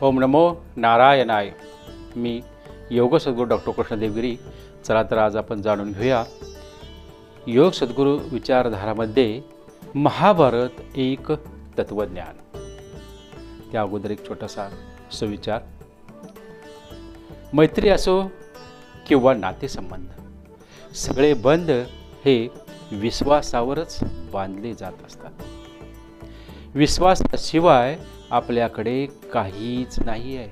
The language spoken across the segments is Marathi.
ओम नमो नारायणाय. मी योग सद्गुरू डॉक्टर कृष्णदेवगिरी. चला तर आज आपण जाणून घेऊया योग सद्गुरू विचारधारामध्ये महाभारत एक तत्वज्ञान. त्या अगोदर एक छोटासा सुविचार. मैत्री असो किंवा नातेसंबंध, सगळे बंध हे विश्वासावरच बांधले जात असतात. विश्वासाशिवाय आपल्याकडे काहीच नाही आहे.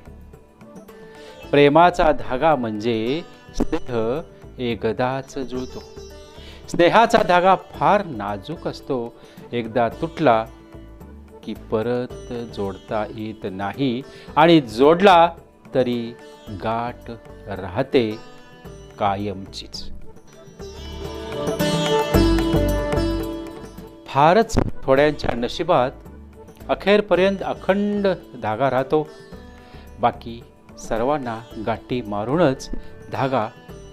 प्रेमाचा धागा म्हणजे स्नेह एकदाच जुळतो. स्नेहाचा धागा फार नाजूक असतो. एकदा तुटला की परत जोडता येत नाही, आणि जोडला तरी गाठ राहते कायमचीच. फारच थोड्यांच्या नशिबात अखेरपर्यंत अखंड धागा राहतो. बाकी सर्वांना गाठी मारूनच धागा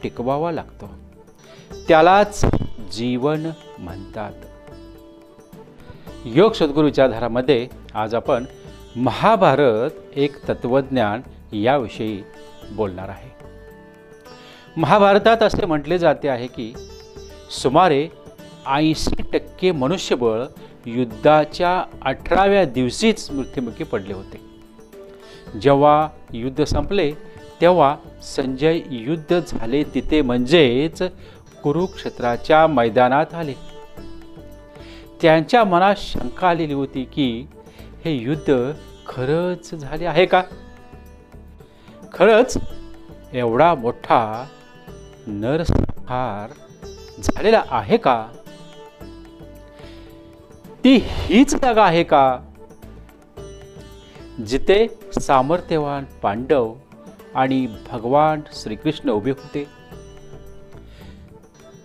टिकवावा लागतो. त्यालाच जीवन म्हणतात. योग सद्गुरू विचारधारामध्ये आज आपण महाभारत एक तत्वज्ञान याविषयी बोलणार आहे. महाभारतात असे म्हटले जाते आहे की सुमारे 80% मनुष्यबळ युद्धाच्या 18व्या दिवशीच मृत्युमुखी पडले होते. जेव्हा युद्ध संपले तेव्हा संजय युद्ध झाले तिथे म्हणजेच कुरुक्षेत्राच्या मैदानात आले. त्यांच्या मनात शंका आलेली होती की हे युद्ध खरंच झाले आहे का? खरंच एवढा मोठा नरसंहार झालेला आहे का? ती हीच जागा आहे का जिथे सामर्थ्यवान पांडव आणि भगवान श्रीकृष्ण उभे होते?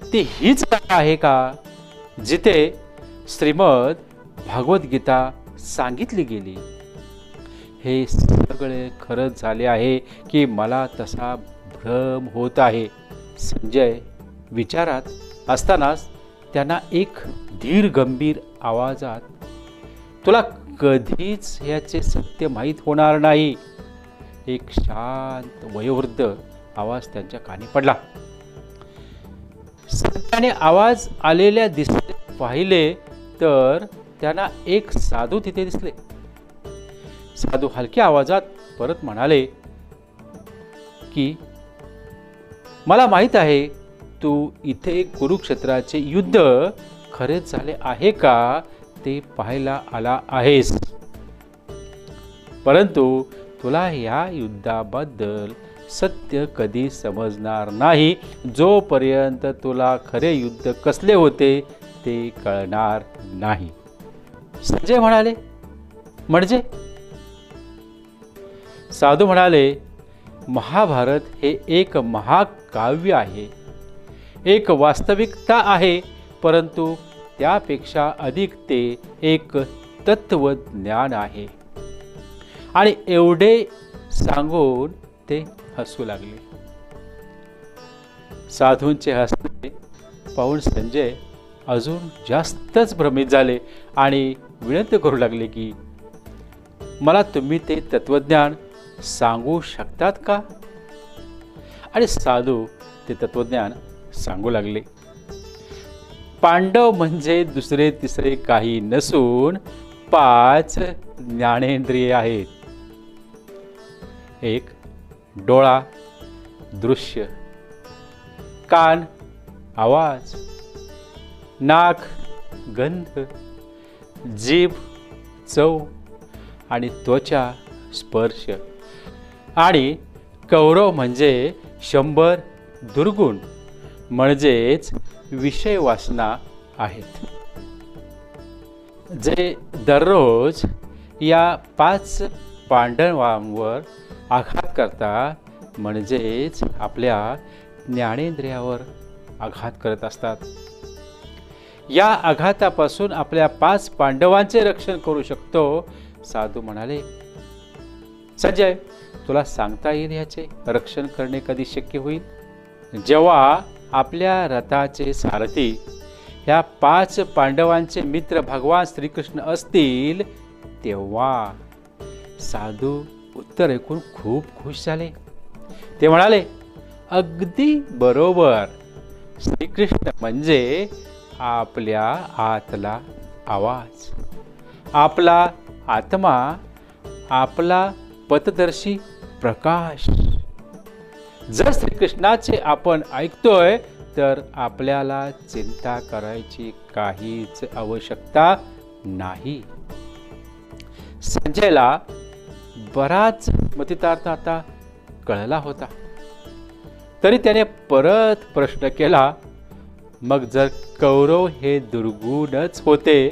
ती हीच जागा आहे का जिथे श्रीमद भगवद्गीता सांगितली गेली? हे सगळे खरंच झाले आहे की मला तसा भ्रम होत आहे? संजय विचारात असतानाच त्यांना एक धीर गंभीर आवाजात, तुला कधीच याचे सत्य माहीत होणार नाही, एक शांत वयोवृद्ध आवाज त्यांच्या कानी पडला. संताने आवाज आलेल्या दिसले पाहिले तर त्यांना एक साधू तिथे दिसले. साधू हलक्या आवाजात परत म्हणाले की मला माहीत आहे तू इथे कुरुक्षेत्राचे युद्ध खरेच झाले आहे का ते पाहायला आला आहेस, परंतु तुला या युद्धाबद्दल सत्य कधी समजणार नाही जोपर्यंत तुला खरे युद्ध कसले होते ते कळणार नाही. संजय म्हणाले, म्हणजे? साधू म्हणाले, महाभारत हे एक महाकाव्य आहे, एक वास्तविकता आहे, परंतु त्यापेक्षा अधिक ते एक तत्वज्ञान आहे. आणि एवढे सांगून ते हसू लागले. साधूंचे हसणे पाहून संजय अजून जास्तच भ्रमित झाले आणि विनंती करू लागले की मला तुम्ही ते तत्वज्ञान सांगू शकतात का? आणि साधू ते तत्वज्ञान सांगू लागले. पांडव म्हणजे दुसरे तिसरे काही नसून 5 ज्ञानेंद्रिये आहेत. एक डोळा दृश्य, कान आवाज, नाक गंध, जीभ चव आणि त्वचा स्पर्श, आणि कौरव म्हणजे 100 दुर्गुण म्हणजेच विषय वासना आहेत, जे दररोज या 5 पांडवांवर आघात करतात, म्हणजेच आपल्या ज्ञानेंद्रियावर आघात करत असतात. या आघातापासून आपल्या 5 पांडवांचे रक्षण करू शकतो. साधू म्हणाले, संजय तुला सांगता येईल याचे रक्षण करणे कधी शक्य होईल? जेव्हा आपल्या रथाचे सारथी ह्या 5 पांडवांचे मित्र भगवान श्रीकृष्ण असतील तेव्हा. साधू उत्तर ऐकून खूप खुश झाले. ते म्हणाले, अगदी बरोबर. श्रीकृष्ण म्हणजे आपल्या आतला आवाज, आपला आत्मा, आपला पथदर्शी प्रकाश. जर श्रीकृष्णाचे आपण ऐकतोय तर आपल्याला चिंता करायची काहीच आवश्यकता नाही. संजयला बराच मतितार्थ आता कळला होता. तरी त्याने परत प्रश्न केला, मग जर कौरव हे दुर्गुणच होते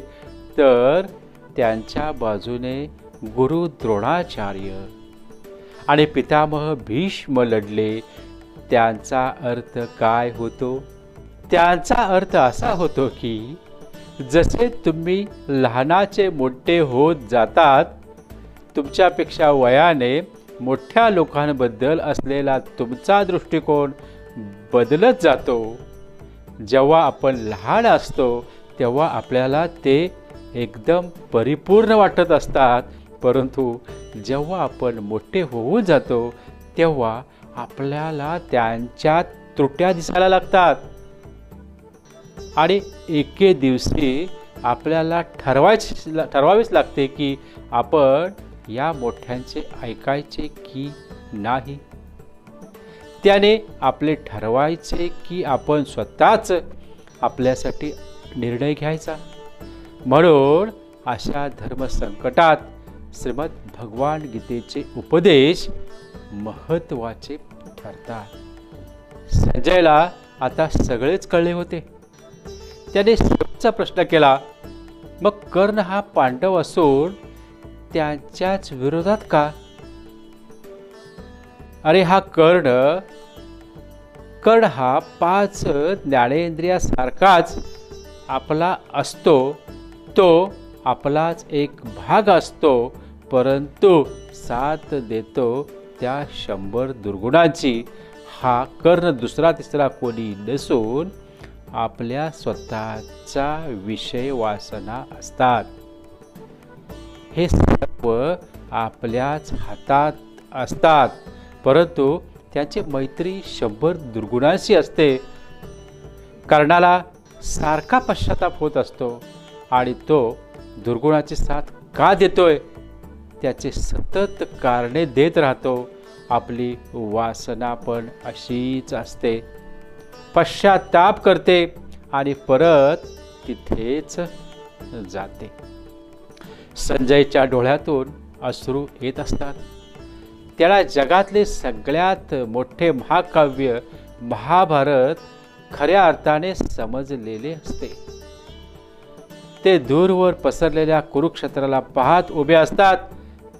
तर त्यांच्या बाजूने गुरु द्रोणाचार्य आणि पितामह भीष्म लढले, त्यांचा अर्थ काय होतो? त्यांचा अर्थ असा होतो की जसे तुम्ही लहानाचे मोठे होत जातात, तुमच्यापेक्षा वयाने मोठ्या लोकांबद्दल असलेला तुमचा दृष्टिकोन बदलत जातो. जेव्हा आपण लहान असतो तेव्हा आपल्याला ते एकदम परिपूर्ण वाटत असतात, परंतु जेव्हा आपण मोठे होऊन जातो तेव्हा आपल्याला त्यांच्या त्रुट्या दिसायला लागतात आणि एके दिवशी आपल्याला ठरवावेच लागते की आपण या मोठ्यांचे ऐकायचे की नाही. त्याने आपले ठरवायचे की आपण स्वतःच आपल्यासाठी निर्णय घ्यायचा. म्हणून अशा धर्मसंकटात श्रीमद भगवान गीतेचे उपदेश महत्त्वाचे ठरतात. संजयला आता सगळेच कळले होते. त्याने शेवटचा प्रश्न केला, मग कर्ण हा पांडव असून त्यांच्याच विरोधात का? अरे हा कर्ण हा 5 ज्ञानेंद्रियासारखाच आपला असतो, तो आपलाच एक भाग असतो, परंतु साथ देतो त्या 100 दुर्गुणांची. हा कर्ण दुसरा तिसरा कोणी नसून आपल्या स्वतःचा विषय वासना असतात. हे सर्व आपल्याच हातात असतात, परंतु त्याची मैत्री 100 दुर्गुणांशी असते. कर्णाला सारखा पश्चाताप होत असतो आणि तो दुर्गुणाची साथ का देतोय त्याचे सतत कारणे देत राहतो. आपली वासना पण अशीच असते, पश्चाताप करते आणि परत तिथेच जाते. संजयच्या डोळ्यातून अश्रू येत असतात. त्याला जगातले सगळ्यात मोठे महाकाव्य महाभारत खऱ्या अर्थाने समजलेले असते. ते दूरवर पसरलेल्या कुरुक्षेत्राला पाहत उभे असतात.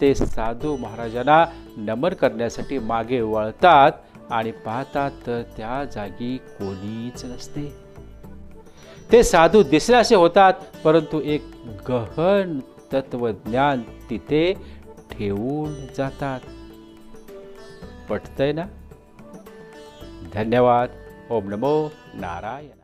ते साधू महाराजांना नमन करण्यासाठी मागे वळतात आणि पाहतात तर त्या जागी कोणीच नसते. ते साधू दिसल्यासे होतात, परंतु एक गहन तत्वज्ञान तिथे ठेवून जातात. पटतंय ना? धन्यवाद. ओम नमो नारायण.